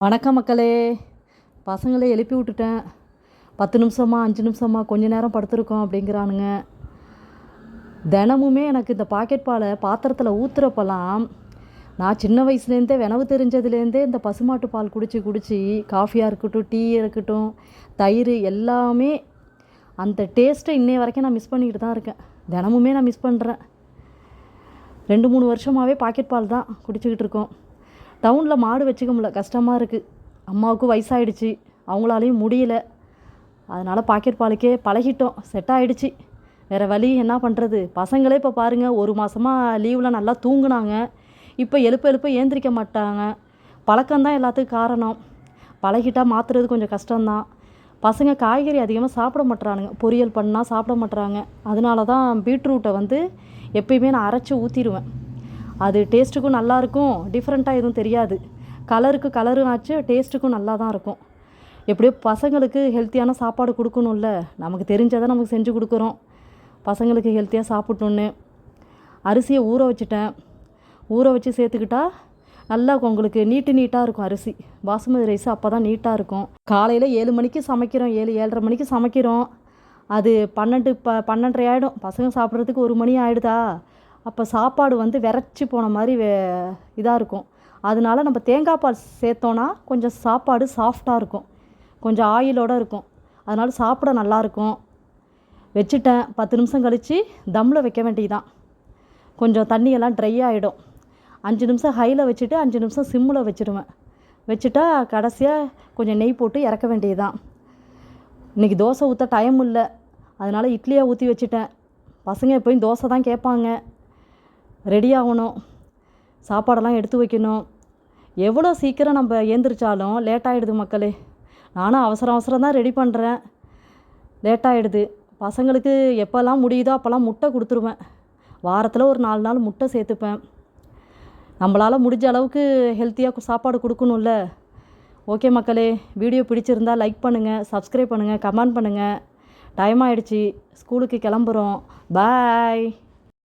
வணக்கம் மக்களே. பசங்களை எழுப்பி விட்டுட்டேன். 10 நிமிஷமா 5 நிமிஷமா கொஞ்ச நேரம் படுத்துருக்கோம் அப்படிங்கிறானுங்க. தினமுமே எனக்கு இந்த பாக்கெட் பாலை பாத்திரத்தில் ஊற்றுறப்பெல்லாம் நான் சின்ன வயசுலேருந்தே வினவு தெரிஞ்சதுலேருந்தே இந்த பசுமாட்டு பால் குடித்து காஃபியாக இருக்கட்டும், டீ இருக்கட்டும், தயிர் எல்லாமே அந்த டேஸ்ட்டை இன்னைய வரைக்கும் நான் மிஸ் பண்ணிக்கிட்டு தான் இருக்கேன். தினமுமே நான் மிஸ் பண்ணுறேன். 2-3 வருஷமாகவே பாக்கெட் பால் தான் குடிச்சிக்கிட்டு இருக்கோம். டவுனில் மாடு வச்சுக்க முடியல, கஷ்டமாக இருக்குது. அம்மாவுக்கு வயசாகிடுச்சு, அவங்களாலையும் முடியல. அதனால் பாக்கெட் பாலுக்கே பழகிட்டோம், செட் ஆகிடுச்சு. வேறு வழி என்ன பண்ணுறது? பசங்களே இப்போ பாருங்கள், 1 மாதமாக லீவில் நல்லா தூங்குனாங்க. இப்போ எழுப்ப ஏந்திரிக்க மாட்டாங்க. பழக்கம்தான் எல்லாத்துக்கும் காரணம். பழகிட்டால் மாற்றுறது கொஞ்சம் கஷ்டம்தான். பசங்க காய்கறி அதிகமாக சாப்பிட மாட்றானுங்க. பொரியல் பண்ணால் சாப்பிட மாட்றாங்க. அதனால தான் பீட்ரூட்டை எப்பயுமே நான் அரைச்சி ஊற்றிடுவேன். அது டேஸ்ட்டுக்கும் நல்லாயிருக்கும், டிஃப்ரெண்ட்டாக எதுவும் தெரியாது. கலரும் ஆச்சு, டேஸ்ட்டுக்கும் நல்லா தான் இருக்கும். எப்படியோ பசங்களுக்கு ஹெல்த்தியான சாப்பாடு கொடுக்கணும்ல, நமக்கு தெரிஞ்சதை நமக்கு செஞ்சு கொடுக்குறோம். பசங்களுக்கு ஹெல்த்தியாக சாப்பிட்ணுன்னு அரிசியை ஊற வச்சுட்டேன். ஊற வச்சு சேர்த்துக்கிட்டா நல்லா உங்களுக்கு நீட்டாக இருக்கும். அரிசி பாசுமதி ரைஸ் அப்போ தான் நீட்டாக இருக்கும். காலையில் 7 மணிக்கு சமைக்கிறோம், 7-7:30 மணிக்கு சமைக்கிறோம். அது 12 ஆகிடும். பசங்க சாப்பிட்றதுக்கு 1 மணி ஆகிடுதா. அப்போ சாப்பாடு விரைச்சி போன மாதிரி இதாக இருக்கும். அதனால நம்ம தேங்காய் பால் சேர்த்தோன்னா கொஞ்சம் சாப்பாடு சாஃப்டாக இருக்கும், கொஞ்சம் ஆயிலோடு இருக்கும். அதனால் சாப்பிட நல்லாயிருக்கும். வச்சுட்டேன். 10 நிமிஷம் கழித்து தம்மில் வைக்க வேண்டியதுதான். கொஞ்சம் தண்ணியெல்லாம் ட்ரை ஆகிடும். 5 நிமிஷம் ஹையில் வச்சுட்டு 5 நிமிஷம் சிம்மில் வச்சுடுவேன். வச்சுட்டா கடைசியாக கொஞ்சம் நெய் போட்டு இறக்க வேண்டியதுதான். இன்றைக்கி தோசை ஊற்ற டைம் இல்லை, அதனால் இட்லியாக ஊற்றி வச்சுட்டேன். பசங்க எப்போயும் தோசை தான் கேட்பாங்க. ரெடி ஆகணும், சாப்பாடெல்லாம் எடுத்து வைக்கணும். எவ்வளோ சீக்கிரம் நம்ம ஏந்திரிச்சாலும் லேட்டாகிடுது மக்களே. நானும் அவசரம் தான் ரெடி பண்ணுறேன், லேட்டாகிடுது. பசங்களுக்கு எப்போல்லாம் முடியுதோ அப்போல்லாம் முட்டை கொடுத்துருவேன். வாரத்தில் ஒரு 4 நாள் முட்டை சேர்த்துப்பேன். நம்மளால் முடிஞ்ச அளவுக்கு ஹெல்த்தியாக சாப்பாடு கொடுக்கணும்ல. ஓகே மக்களே, வீடியோ பிடிச்சிருந்தா லைக் பண்ணுங்கள், சப்ஸ்கிரைப் பண்ணுங்கள், கமெண்ட் பண்ணுங்கள். டைம் ஆகிடுச்சி, ஸ்கூலுக்கு கிளம்புறோம். பாய்.